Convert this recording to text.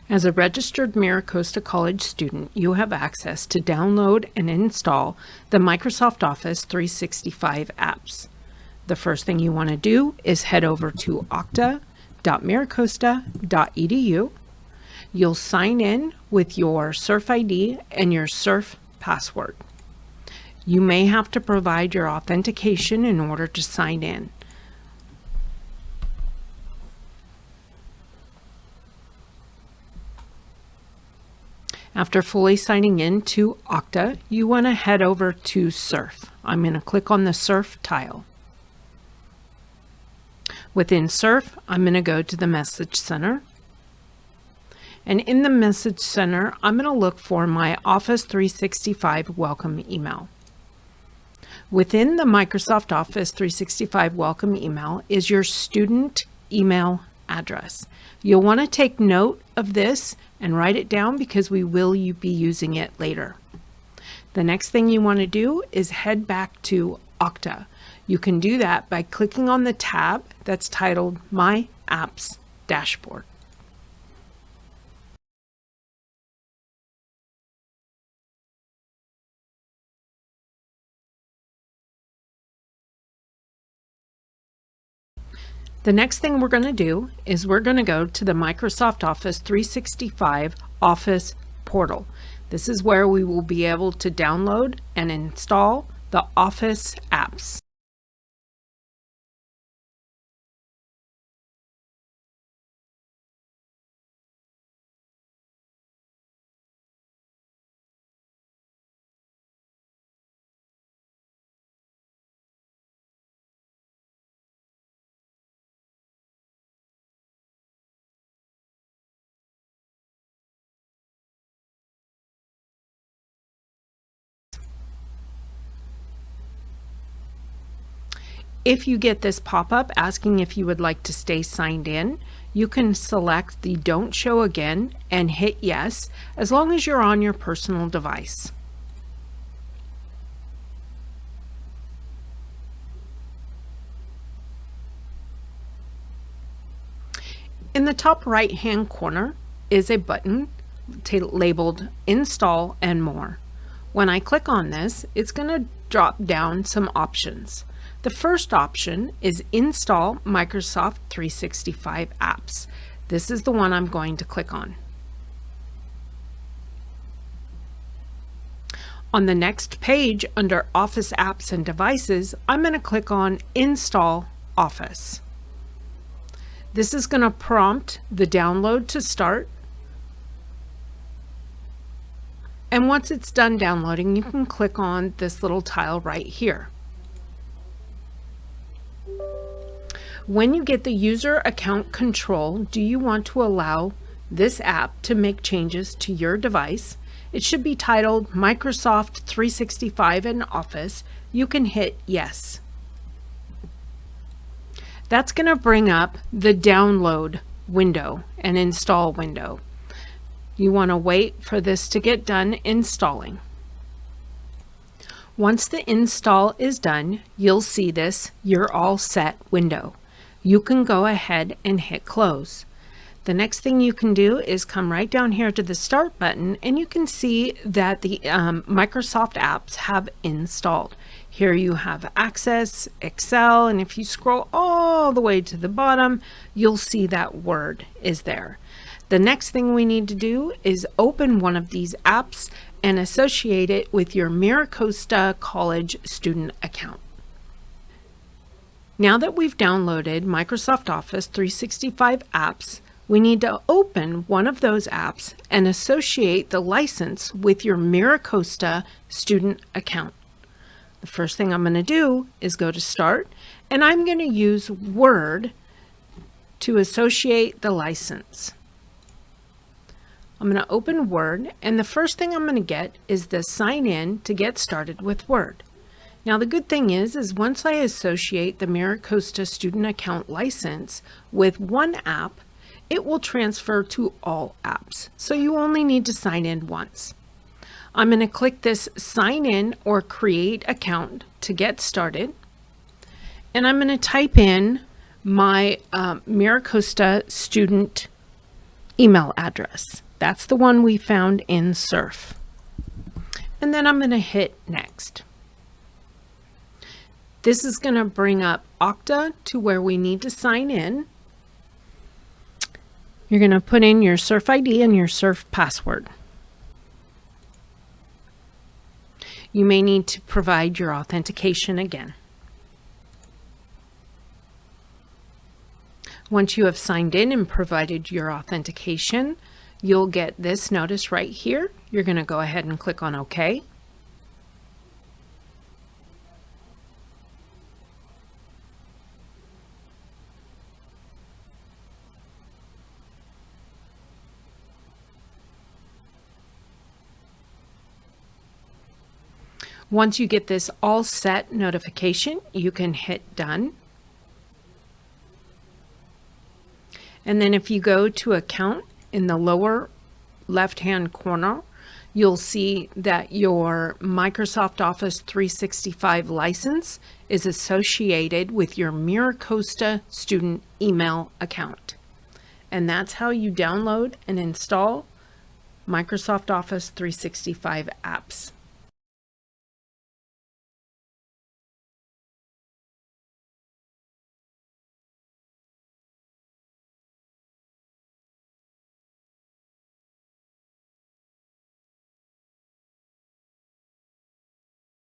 As a registered MiraCosta College student, you have access to download and install the Microsoft Office 365 apps. The first thing you want to do is head over to okta.miracosta.edu. You'll sign in with your Surf ID and your Surf password. You may have to provide your authentication in order to sign in. After fully signing in to Okta, you want to head over to Surf. I'm going to click on the Surf tile. Within Surf, I'm going to go to the Message Center. And in the Message Center, I'm going to look for my Office 365 welcome email. Within the Microsoft Office 365 welcome email is your student email address. You'll want to take note of this and write it down because we will be using it later. The next thing you want to do is head back to Okta. You can do that by clicking on the tab that's titled My Apps Dashboard. The next thing we're going to do is we're going to go to the Microsoft Office 365 Office portal. This is where we will be able to download and install the Office apps. If you get this pop-up asking if you would like to stay signed in, you can select the Don't Show Again and hit Yes, as long as you're on your personal device. In the top right-hand corner is a button labeled Install and More. When I click on this, it's going to drop down some options. The first option is Install Microsoft 365 Apps. This is the one I'm going to click on. On the next page under Office Apps and Devices, I'm going to click on Install Office. This is going to prompt the download to start. And once it's done downloading, you can click on this little tile right here. When you get the user account control, do you want to allow this app to make changes to your device? It should be titled Microsoft 365 and Office. You can hit Yes. That's going to bring up the download window and install window. You want to wait for this to get done installing. Once the install is done, you'll see this You're All Set window. You can go ahead and hit close. The next thing you can do is come right down here to the Start button, and you can see that the Microsoft apps have installed. Here you have Access, Excel, and if you scroll all the way to the bottom, you'll see that Word is there. The next thing we need to do is open one of these apps and associate it with your MiraCosta College student account. Now that we've downloaded Microsoft Office 365 apps, we need to open one of those apps and associate the license with your MiraCosta student account. The first thing I'm going to do is go to Start, and I'm going to use Word to associate the license. I'm going to open Word, and the first thing I'm going to get is the Sign In to get started with Word. Now the good thing is once I associate the MiraCosta student account license with one app, it will transfer to all apps. So you only need to sign in once. I'm going to click this Sign In or Create Account to get started. And I'm going to type in my MiraCosta student email address. That's the one we found in Surf. And then I'm going to hit Next. This is going to bring up Okta to where we need to sign in. You're going to put in your Surf ID and your Surf password. You may need to provide your authentication again. Once you have signed in and provided your authentication, you'll get this notice right here. You're going to go ahead and click on OK. Once you get this all set notification, you can hit Done. And then if you go to Account in the lower left-hand corner, you'll see that your Microsoft Office 365 license is associated with your MiraCosta student email account. And that's how you download and install Microsoft Office 365 apps.